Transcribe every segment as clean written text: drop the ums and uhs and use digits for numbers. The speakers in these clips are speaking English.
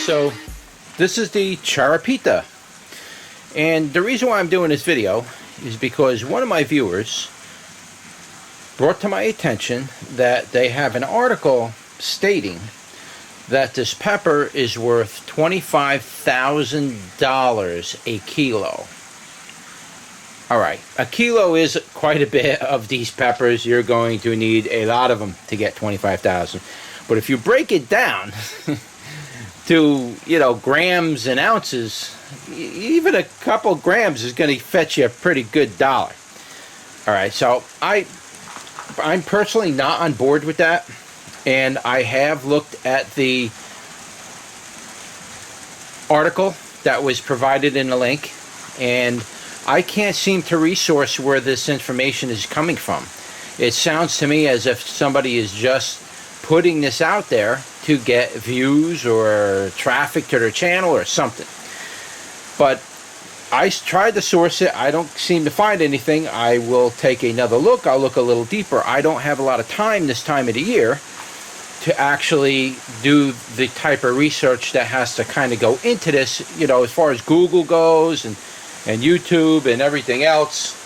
So this is the Charapita, and the reason why I'm doing this video is because one of my viewers brought to my attention that they have an article stating that this pepper is worth $25,000 a kilo. Alright, a kilo is quite a bit of these peppers. You're going to need a lot of them to get 25,000. But if you break it down to, you know, grams and ounces, even a couple grams is going to fetch you a pretty good dollar. Alright, so I'm personally not on board with that, and I have looked at the article that was provided in the link, and I can't seem to resource where this information is coming from. It sounds to me as if somebody is just putting this out there to get views or traffic to their channel or something. But I tried to source it. I don't seem to find anything. I will take another look. I'll look a little deeper. I don't have a lot of time this time of the year to actually do the type of research that has to kind of go into this, you know, as far as Google goes and YouTube and everything else.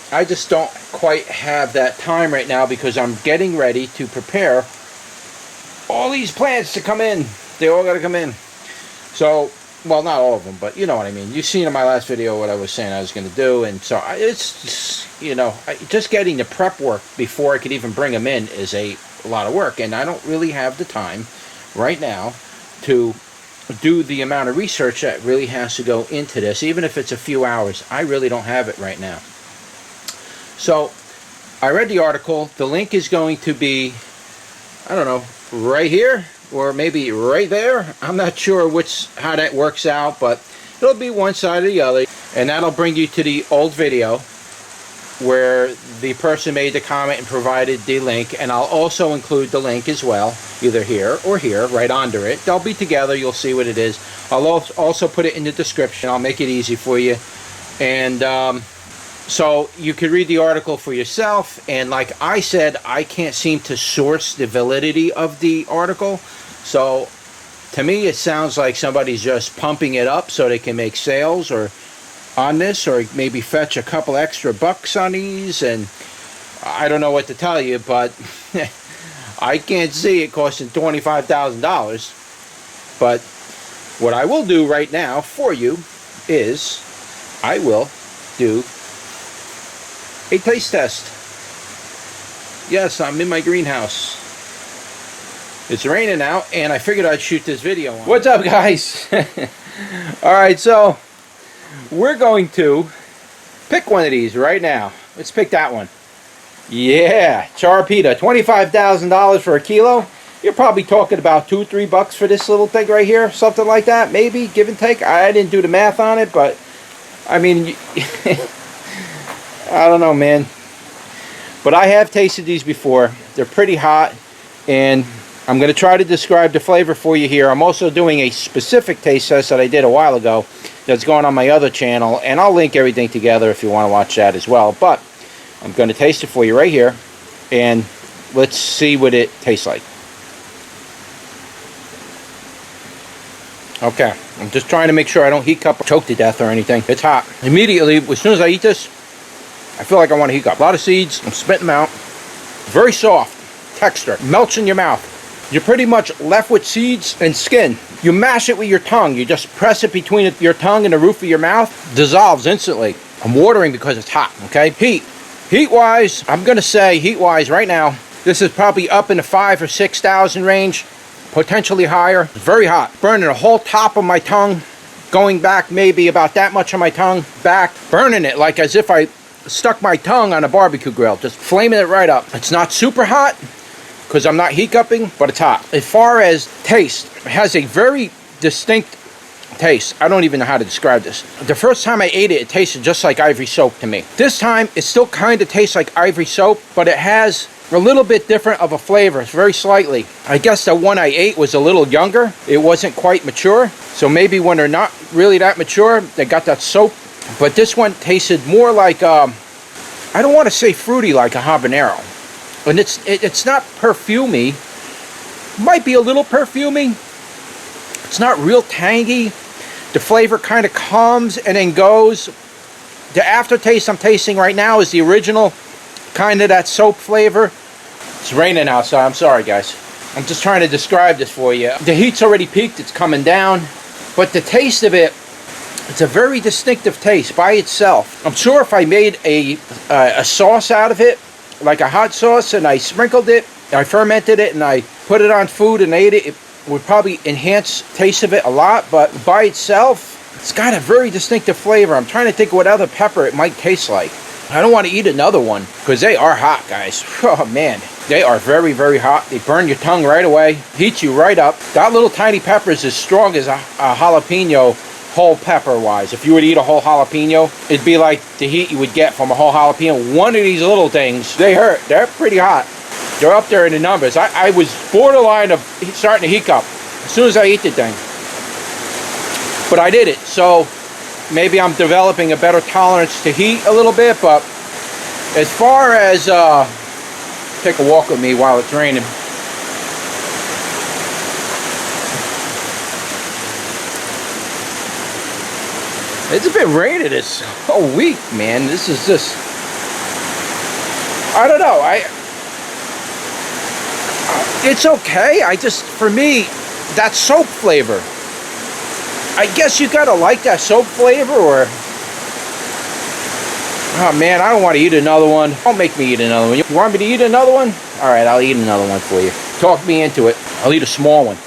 I just don't quite have that time right now because I'm getting ready to prepare all these plants to come in. They all got to come in. So, well, not all of them, but you know what I mean. You've seen in my last video what I was saying I was going to do, and so it's just, you know, just getting the prep work before I could even bring them in is a lot of work, and I don't really have the time right now to do the amount of research that really has to go into this. Even if it's a few hours, I really don't have it right now. So I read the article. The link is going to be, I don't know, right here or maybe right there. I'm not sure how that works out, but it'll be one side or the other, and that'll bring you to the old video where the person made the comment and provided the link, and I'll also include the link as well, either here or here, right under it. They'll be together. You'll see what it is. I'll also put it in the description. I'll make it easy for you, and so you could read the article for yourself. And like I said, I can't seem to source the validity of the article, so to me it sounds like somebody's just pumping it up so they can make sales or on this, or maybe fetch a couple extra bucks on these, and I don't know what to tell you, but I can't see it costing $25,000. But what I will do right now for you is I will do a taste test. Yes, I'm in my greenhouse. It's raining out, and I figured I'd shoot this video on. What's up, guys? Alright, so we're going to pick one of these right now. Let's pick that one. Yeah, Charapita, $25,000 for a kilo. You're probably talking about $2-3 for this little thing right here, something like that, maybe, give and take. I didn't do the math on it, but I mean, I don't know, man. But I have tasted these before. They're pretty hot, and I'm going to try to describe the flavor for you here. I'm also doing a specific taste test that I did a while ago that's going on my other channel, and I'll link everything together if you want to watch that as well. But I'm going to taste it for you right here, and let's see what it tastes like. Okay, I'm just trying to make sure I don't hiccup or choke to death or anything. It's hot. Immediately, as soon as I eat this, I feel like I want to hiccup. A lot of seeds, I'm spitting them out. Very soft texture, melts in your mouth. You're pretty much left with seeds and skin. You mash it with your tongue. You just press it between your tongue and the roof of your mouth. Dissolves instantly. I'm watering because it's hot, okay? Heat-wise, I'm going to say heat-wise right now, this is probably up in the 5,000 or 6,000 range, potentially higher. It's very hot. Burning the whole top of my tongue, going back maybe about that much of my tongue back, burning it like as if I stuck my tongue on a barbecue grill, just flaming it right up. It's not super hot, because I'm not hiccuping, but it's hot. As far as taste, it has a very distinct taste. I don't even know how to describe this. The first time I ate it, it tasted just like ivory soap to me. This time, it still kind of tastes like ivory soap, but it has a little bit different of a flavor, very slightly. I guess the one I ate was a little younger. It wasn't quite mature, so maybe when they're not really that mature, they got that soap. But this one tasted more like, I don't want to say fruity like a habanero. And it's not perfumey. Might be a little perfumey, It's not real tangy. The flavor kind of comes and then goes. The aftertaste I'm tasting right now is the original, kind of that soap flavor. It's raining outside. I'm sorry, guys. I'm just trying to describe this for you. The heat's already peaked. It's coming down. But the taste of it, it's a very distinctive taste by itself. I'm sure if I made a sauce out of it, like a hot sauce, and I sprinkled it, I fermented it, and I put it on food and ate it, it would probably enhance the taste of it a lot. But by itself, it's got a very distinctive flavor. I'm trying to think what other pepper it might taste like. I don't want to eat another one because they are hot, guys. Oh man, they are very, very hot. They burn your tongue right away, heat you right up. That little tiny pepper is as strong as a jalapeno, whole pepper wise. If you would eat a whole jalapeno, it'd be like the heat you would get from a whole jalapeno. One of these little things, they hurt. They're pretty hot. They're up there in the numbers. I was borderline of starting to hiccup as soon as I eat the thing. But I did it, so maybe I'm developing a better tolerance to heat a little bit. But as far as take a walk with me while it's raining. It's been raining this whole week, man. This is just, I don't know. It's okay. For me, that soap flavor, I guess you gotta like that soap flavor, or, oh man, I don't want to eat another one. Don't make me eat another one. You want me to eat another one? All right, I'll eat another one for you. Talk me into it. I'll eat a small one.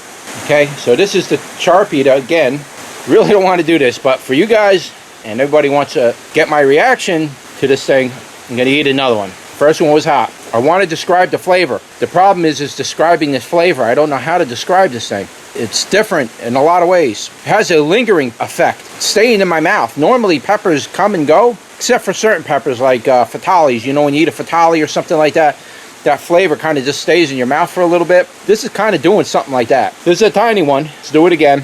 Okay, so this is the Charapita again. Really don't want to do this, but for you guys and everybody wants to get my reaction to this thing, I'm gonna eat another one. First one was hot. I want to describe the flavor. The problem is describing this flavor. I don't know how to describe this thing. It's different in a lot of ways. It has a lingering effect, staying in my mouth. Normally peppers come and go, except for certain peppers like fatales. You know, when you eat a fatale or something like that, that flavor kind of just stays in your mouth for a little bit. This is kind of doing something like that. This is a tiny one. Let's do it again.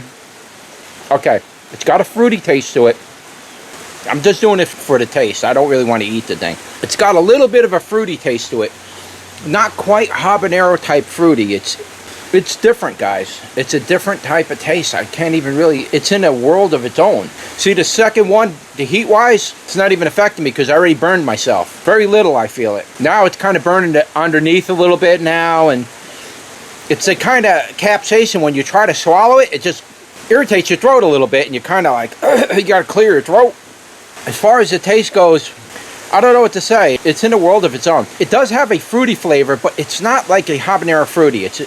Okay, it's got a fruity taste to it. I'm just doing it for the taste. I don't really want to eat the thing. It's got a little bit of a fruity taste to it. Not quite habanero type fruity. It's different, guys. It's a different type of taste. I can't even really, it's in a world of its own. See, the second one, the heat wise, it's not even affecting me because I already burned myself. Very little, I feel it. Now it's kind of burning it underneath a little bit now, and it's a kind of capsaicin. When you try to swallow it, it just irritates your throat a little bit, and you're kind of like, you got to clear your throat. As far as the taste goes, I don't know what to say. It's in a world of its own. It does have a fruity flavor, but it's not like a habanero fruity. It's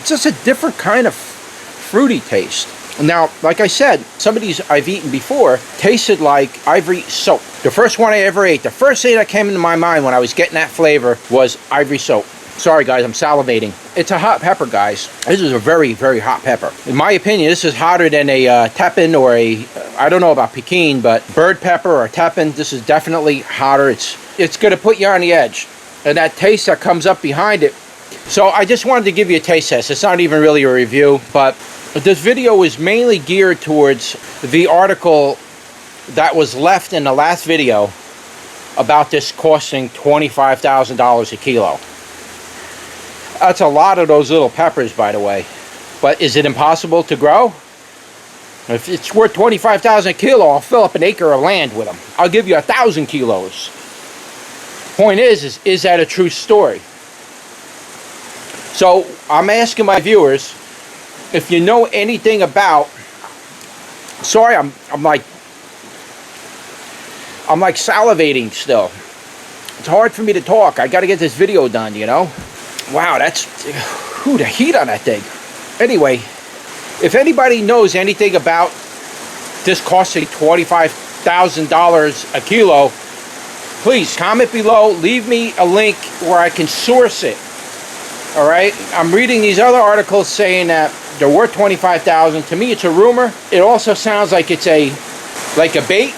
just a different kind of fruity taste. Now, like I said, some of these I've eaten before tasted like ivory soap. The first one I ever ate, the first thing that came into my mind when I was getting that flavor was ivory soap. Sorry guys, I'm salivating. It's a hot pepper, guys. This is a very, very hot pepper. In my opinion, this is hotter than a tepin or a, I don't know about Pekin, but bird pepper or tepin. This is definitely hotter. It's gonna put you on the edge. And that taste that comes up behind it. So I just wanted to give you a taste test. It's not even really a review, but this video is mainly geared towards the article that was left in the last video about this costing $25,000 a kilo. That's a lot of those little peppers, by the way. But is it impossible to grow? If it's worth $25,000 a kilo, I'll fill up an acre of land with them. I'll give you 1,000 kilos. Point is that a true story? So I'm asking my viewers if you know anything about. Sorry, I'm like salivating still. It's hard for me to talk. I got to get this video done, you know. Wow, that's the heat on that thing. Anyway, if anybody knows anything about this costing $25,000 a kilo, please comment below. Leave me a link where I can source it. All right, I'm reading these other articles saying that they're worth $25,000. To me, it's a rumor. It also sounds like it's like a bait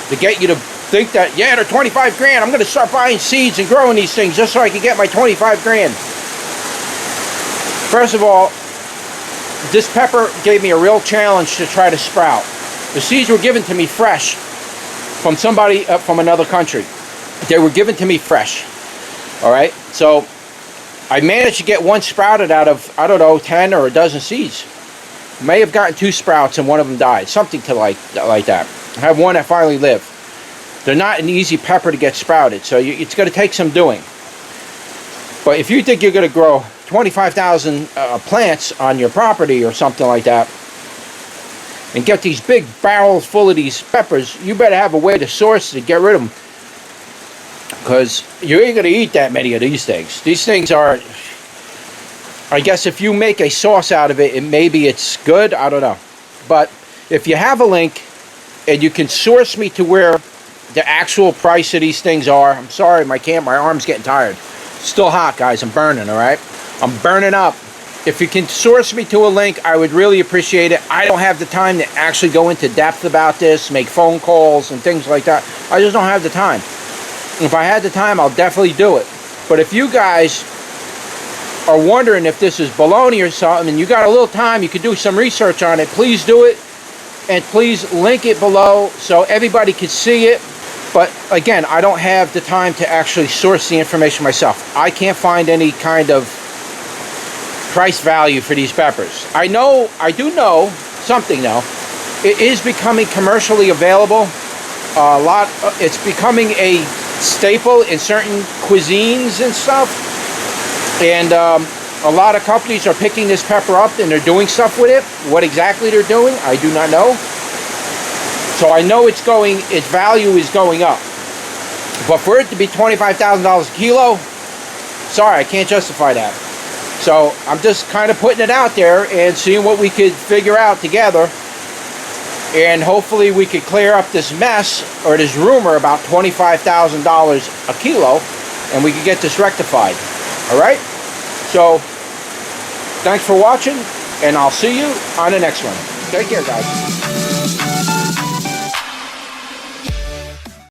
to get you to think that, yeah, they're 25 grand. I'm going to start buying seeds and growing these things just so I can get my 25 grand. First of all, this pepper gave me a real challenge to try to sprout. The seeds were given to me fresh from somebody from another country. They were given to me fresh. All right, so I managed to get one sprouted out of, I don't know, 10 or a dozen seeds. May have gotten 2 sprouts and one of them died. Something to like that. I have one that finally lived. They're not an easy pepper to get sprouted, so it's going to take some doing. But if you think you're going to grow 25,000 plants on your property or something like that, and get these big barrels full of these peppers, you better have a way to source to get rid of them. Because you ain't going to eat that many of these things. These things are, I guess if you make a sauce out of it, maybe it's good, I don't know. But if you have a link and you can source me to where the actual price of these things are, I'm sorry, my arm's getting tired. Still hot, guys, I'm burning, all right? I'm burning up. If you can source me to a link, I would really appreciate it. I don't have the time to actually go into depth about this, make phone calls and things like that. I just don't have the time. If I had the time, I'll definitely do it. But if you guys are wondering if this is baloney or something, and you got a little time, you could do some research on it, please do it. And please link it below so everybody can see it. But again, I don't have the time to actually source the information myself. I can't find any kind of price value for these peppers. I do know something though. It is becoming commercially available. It's becoming a staple in certain cuisines and stuff. And a lot of companies are picking this pepper up and they're doing stuff with it. What exactly they're doing, I do not know. So I know its value is going up. But for it to be $25,000 a kilo, sorry, I can't justify that. So I'm just kind of putting it out there and seeing what we could figure out together. And hopefully we could clear up this mess or this rumor about $25,000 a kilo and we could get this rectified. Alright? So thanks for watching and I'll see you on the next one. Take care, guys.